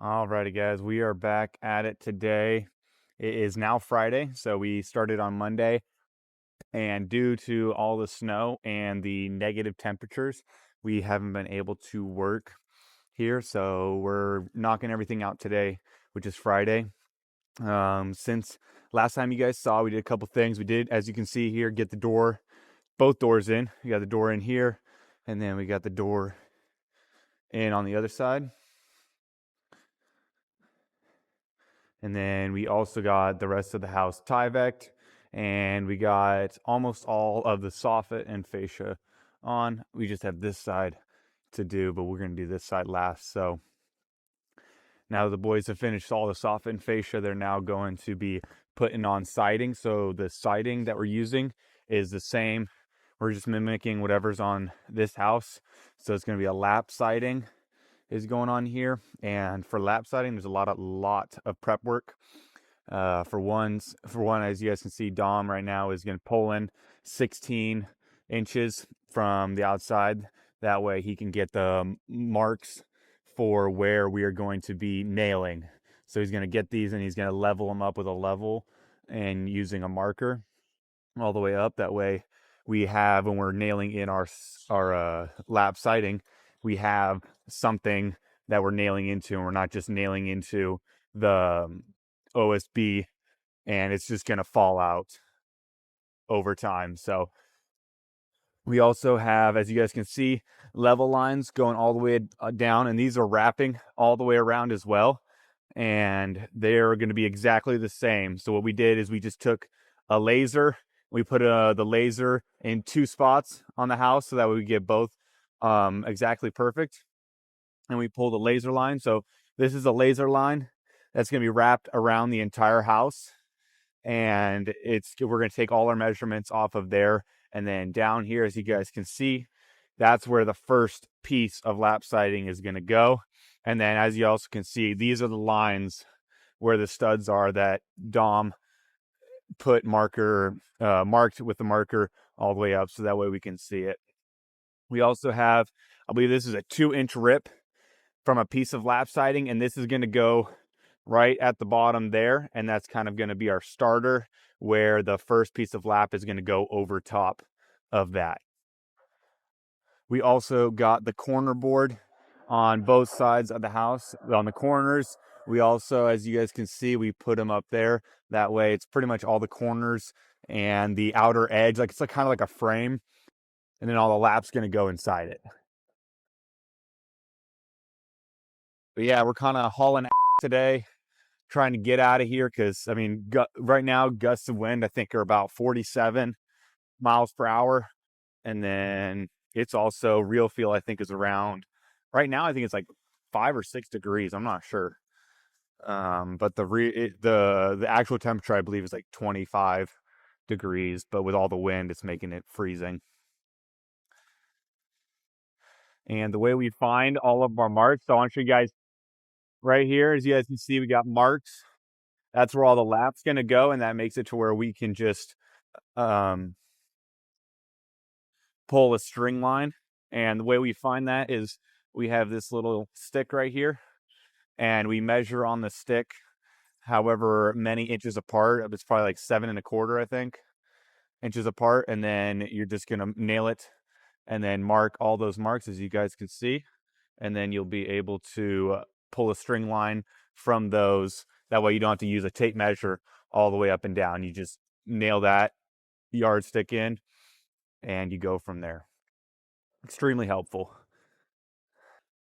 Alrighty, guys, we are back at it today. It is now Friday, so we started on Monday, and due to all the snow and the negative temperatures, we haven't been able to work here. So we're knocking everything out today, which is Friday. Since last time you guys saw, we did a couple things. We did, as you can see here, get both doors in. We got the door in here, and then we got the door in on the other side. And then we also got the rest of the house Tyvek, and we got almost all of the soffit and fascia on. We just have this side to do, but we're going to do this side last. So now the boys have finished all the soffit and fascia, they're now going to be putting on siding. So the siding that we're using is the same. We're just mimicking whatever's on this house. So it's going to be a lap siding is going on here. And for lap siding, there's a lot of prep work. For one, as you guys can see, Dom right now is going to pull in 16 inches from the outside. That way he can get the marks for where we are going to be nailing. So he's going to get these and he's going to level them up with a level and using a marker all the way up. That way we have, when we're nailing in our lap siding, we have something that we're nailing into, and we're not just nailing into the OSB and it's just going to fall out over time. So we also have, as you guys can see, level lines going all the way down, and these are wrapping all the way around as well. And they're going to be exactly the same. So what we did is we just took a laser, we put the laser in 2 spots on the house so that we get both exactly perfect. And we pull the laser line. So this is a laser line that's going to be wrapped around the entire house. And we're going to take all our measurements off of there. And then down here, as you guys can see, that's where the first piece of lap siding is going to go. And then, as you also can see, these are the lines where the studs are that Dom put marked with the marker all the way up, so that way we can see it. We also have, I believe this is a 2-inch rip from a piece of lap siding, and this is going to go right at the bottom there, and that's kind of going to be our starter, where the first piece of lap is going to go over top of that. We also got the corner board on both sides of the house. On the corners, we also, as you guys can see, we put them up there. That way it's pretty much all the corners and the outer edge, like it's like kind of like a frame, and then all the lap's going to go inside it. But yeah, we're kind of hauling today, trying to get out of here because, I mean, right now, gusts of wind, I think, are about 47 miles per hour. And then it's also real feel, I think, is around, right now, I think it's like 5 or 6 degrees. I'm not sure. But the actual temperature, I believe, is like 25 degrees. But with all the wind, it's making it freezing. And the way we find all of our marks, so I want to show you guys right here. As you guys can see, we got marks. That's where all the lap's going to go, and that makes it to where we can just pull a string line. And the way we find that is we have this little stick right here, and we measure on the stick however many inches apart. It's probably like 7.25, I think, inches apart. And then you're just going to nail it and then mark all those marks, as you guys can see. And then you'll be able to pull a string line from those. That way you don't have to use a tape measure all the way up and down. You just nail that yardstick in and you go from there. Extremely helpful.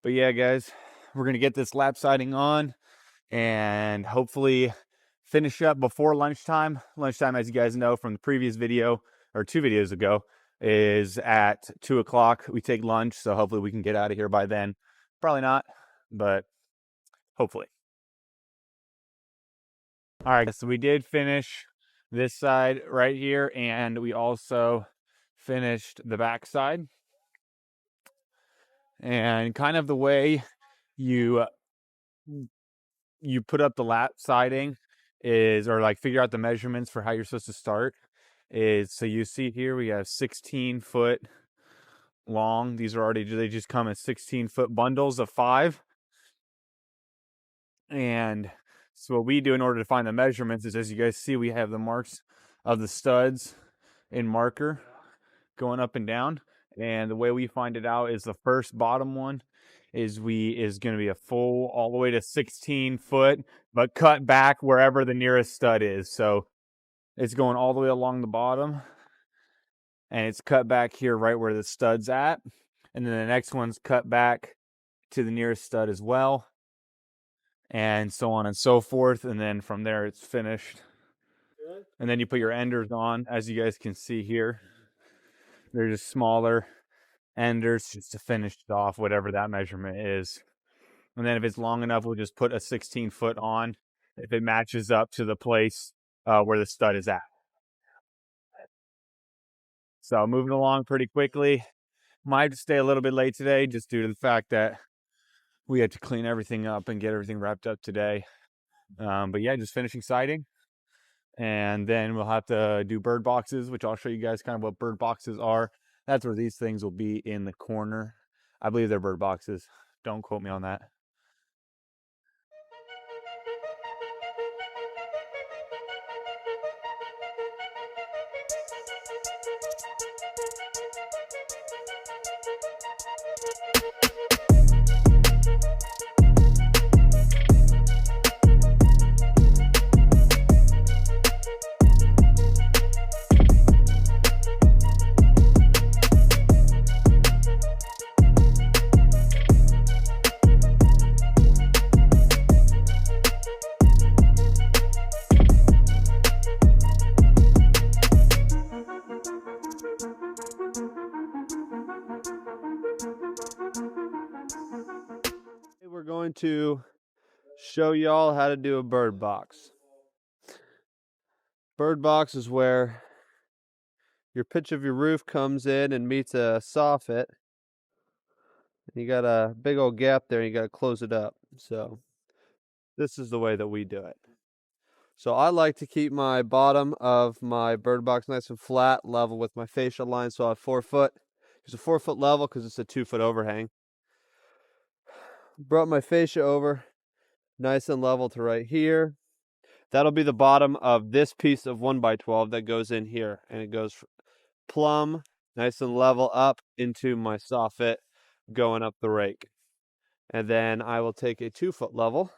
But yeah, guys, we're going to get this lap siding on and hopefully finish up before lunchtime. Lunchtime, as you guys know from the previous video, or 2 videos ago, is at 2 o'clock. We take lunch, so hopefully we can get out of here by then. Probably not, but hopefully. All right, so we did finish this side right here, and we also finished the back side. And kind of the way you put up the lap siding is, or like figure out the measurements for how you're supposed to start, is, so you see here we have 16-foot long. These are already, they just come as 16-foot bundles of 5. And so what we do in order to find the measurements is, as you guys see, we have the marks of the studs in marker going up and down. And the way we find it out is the first bottom one is going to be a full all the way to 16 foot, but cut back wherever the nearest stud is. So it's going all the way along the bottom, and it's cut back here right where the stud's at. And then the next one's cut back to the nearest stud as well, and so on and so forth. And then from there, it's finished. And then you put your enders on, as you guys can see here. They're just smaller enders just to finish it off, whatever that measurement is. And then if it's long enough, we'll just put a 16 foot on if it matches up to the place where the stud is at. So moving along pretty quickly. Might stay a little bit late today just due to the fact that we had to clean everything up and get everything wrapped up today. But yeah, just finishing siding. And then we'll have to do bird boxes, which I'll show you guys kind of what bird boxes are. That's where these things will be in the corner. I believe they're bird boxes. Don't quote me on that. We're going to show y'all how to do a bird box. Bird box is where your pitch of your roof comes in and meets a soffit. You got a big old gap there, and you got to close it up. So this is the way that we do it. So I like to keep my bottom of my bird box nice and flat, level with my fascia line. So I have 4 foot. It's a 4 foot level because it's a 2 foot overhang. Brought my fascia over nice and level to right here. That'll be the bottom of this piece of 1x12 that goes in here, and it goes plumb, nice and level up into my soffit going up the rake. And then I will take a 2 foot level,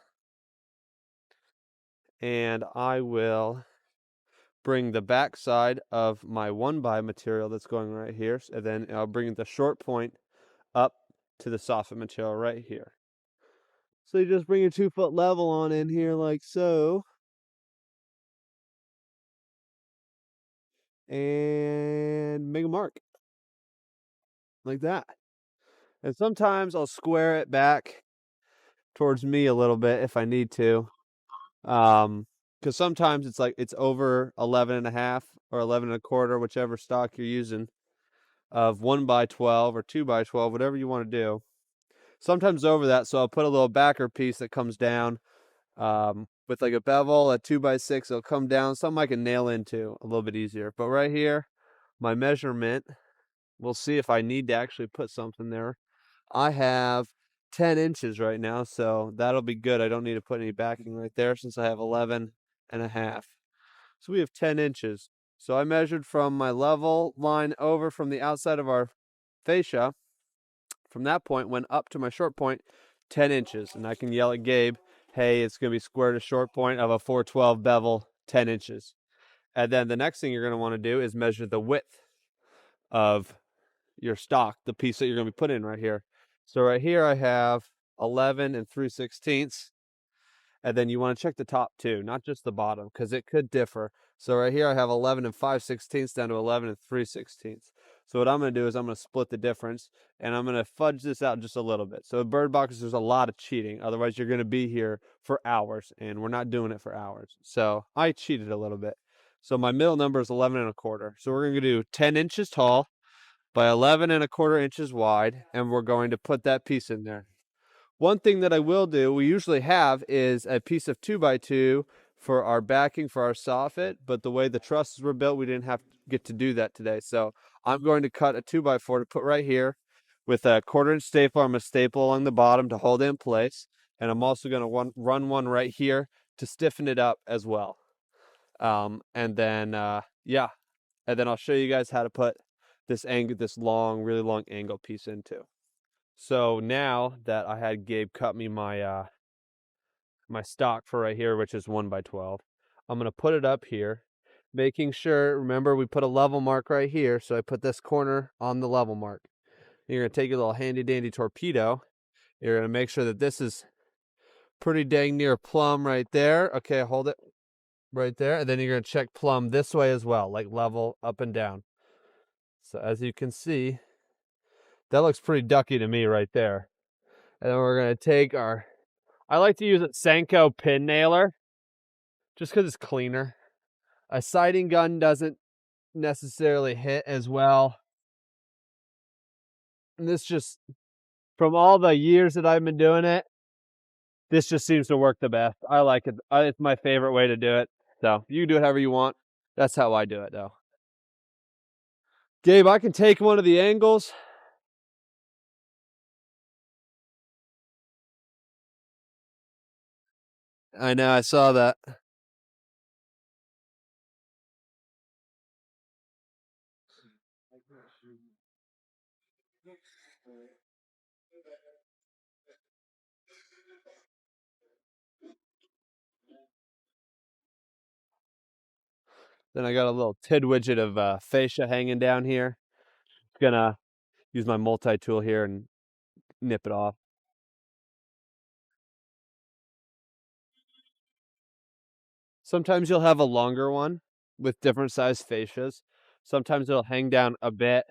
and I will bring the back side of my 1x material that's going right here, and then I'll bring the short point up to the soffit material right here. So you just bring a 2 foot level on in here like so. And make a mark. Like that. And sometimes I'll square it back towards me a little bit if I need to. Because sometimes it's like it's over 11.5 or 11.25, whichever stock you're using, of 1x12 or 2x12, whatever you want to do. Sometimes over that, so I'll put a little backer piece that comes down with like a bevel, a 2x6. It'll come down, something I can nail into a little bit easier. But right here, my measurement, we'll see if I need to actually put something there. I have 10 inches right now, so that'll be good. I don't need to put any backing right there since I have 11.5. So we have 10 inches. So I measured from my level line over from the outside of our fascia. From that point, went up to my short point, 10 inches. And I can yell at Gabe, hey, it's going to be square to short point of a 412 bevel, 10 inches. And then the next thing you're going to want to do is measure the width of your stock, the piece that you're going to be putting in right here. So right here I have 11 3/16. And then you want to check the top too, not just the bottom, because it could differ. So right here I have 11 5/16 down to 11 3/16. So what I'm going to do is I'm going to split the difference, and I'm going to fudge this out just a little bit. So bird boxes, there's a lot of cheating. Otherwise, you're going to be here for hours, and we're not doing it for hours. So I cheated a little bit. So my middle number is 11.25. So we're going to do 10 inches tall by 11.25 inches wide, and we're going to put that piece in there. One thing that I will do, we usually have, is a piece of 2x2 for our backing for our soffit, but the way the trusses were built, we didn't have to get to do that today. So I'm going to cut a 2x4 to put right here with a 1/4 inch stapler. I'm going to staple along the bottom to hold it in place. And I'm also going to run one right here to stiffen it up as well. And then I'll show you guys how to put this really long angle piece into. So now that I had Gabe cut me my my stock for right here, which is 1x12, I'm gonna put it up here, making sure. Remember, we put a level mark right here, so I put this corner on the level mark. You're gonna take your little handy dandy torpedo. You're gonna make sure that this is pretty dang near plumb right there. Okay, hold it right there, and then you're gonna check plumb this way as well, like level up and down. So as you can see, that looks pretty ducky to me right there. And then we're gonna take I like to use a Senko pin nailer just because it's cleaner. A sighting gun doesn't necessarily hit as well. And this just, from all the years that I've been doing it, this just seems to work the best. I like it. It's my favorite way to do it. So you can do it however you want. That's how I do it, though. Gabe, I can take one of the angles. I know, I saw that. Then I got a little TID widget of fascia hanging down here. Gonna use my multi-tool here and nip it off. Sometimes you'll have a longer one with different size fascias. Sometimes it'll hang down a bit.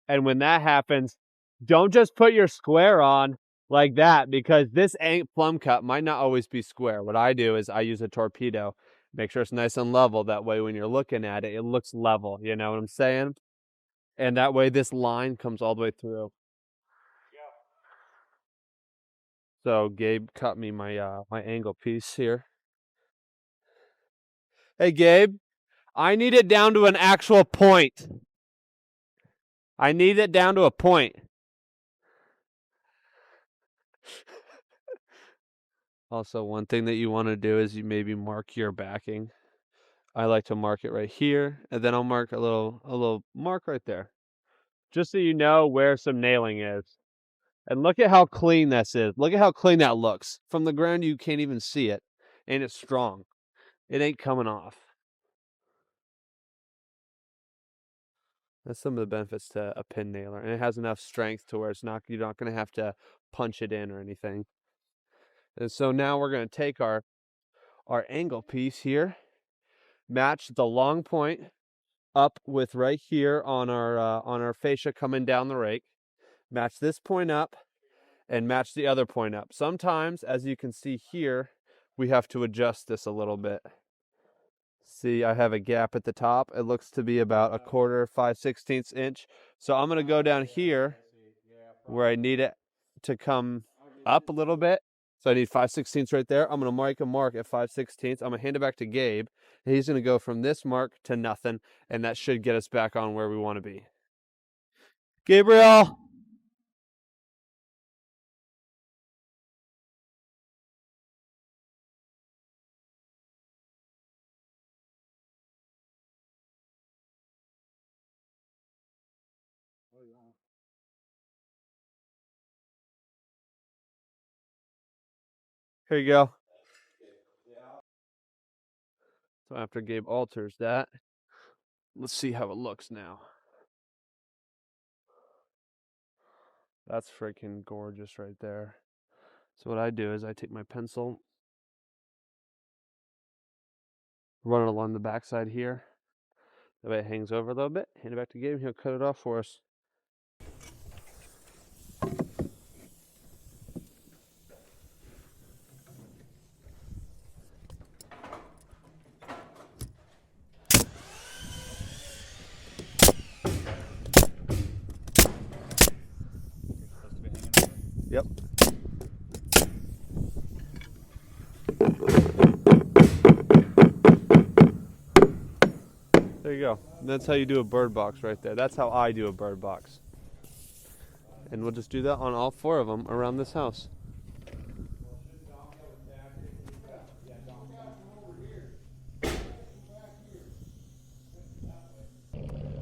And when that happens, don't just put your square on like that, because this plumb cut might not always be square. What I do is I use a torpedo, make sure it's nice and level. That way when you're looking at it, it looks level. You know what I'm saying? And that way this line comes all the way through. So Gabe cut me my my angle piece here. Hey Gabe, I need it down to an actual point. I need it down to a point. Also, one thing that you want to do is you maybe mark your backing. I like to mark it right here, and then I'll mark a little mark right there, just so you know where some nailing is. And look at how clean this is. Look at how clean that looks. From the ground, you can't even see it, and it's strong. It ain't coming off. That's some of the benefits to a pin nailer, and it has enough strength to where you're not going to have to punch it in or anything. And so now we're going to take our angle piece here, match the long point up with right here on our fascia coming down the rake, match this point up and match the other point up. Sometimes, as you can see here, we have to adjust this a little bit. See, I have a gap at the top. It looks to be about 1/4, 5/16 inch. So I'm going to go down here where I need it to come up a little bit. So I need 5/16 right there. I'm going to make a mark at 5/16. I'm going to hand it back to Gabe. And he's going to go from this mark to nothing, and that should get us back on where we want to be. Gabriel. Here you go. So after Gabe alters that, let's see how it looks now. That's freaking gorgeous right there. So what I do is I take my pencil, run it along the backside here. That way it hangs over a little bit. Hand it back to Gabe. He'll cut it off for us. Yep. There you go. And that's how you do a bird box right there. That's how I do a bird box. And we'll just do that on all 4 of them around this house.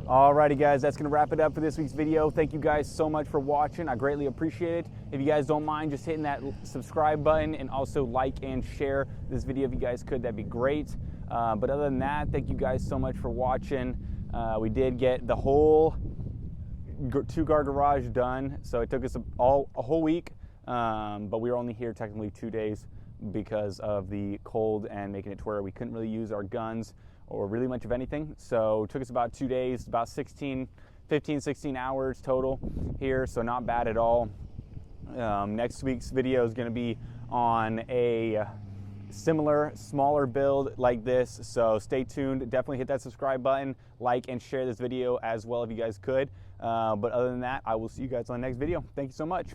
Alrighty guys, that's gonna wrap it up for this week's video. Thank you guys so much for watching. I greatly appreciate it. If you guys don't mind just hitting that subscribe button and also like and share this video if you guys could, that'd be great. But other than that, thank you guys so much for watching. We did get the whole two-car garage done, so it took us a whole week, but we were only here technically 2 days because of the cold and making it to where we couldn't really use our guns or really much of anything. So it took us about 2 days, about 15, 16 hours total here, so not bad at all. Next week's video is going to be on a similar, smaller build like this, so stay tuned. Definitely hit that subscribe button, like and share this video as well if you guys could. But other than that, I will see you guys on the next video. Thank you so much.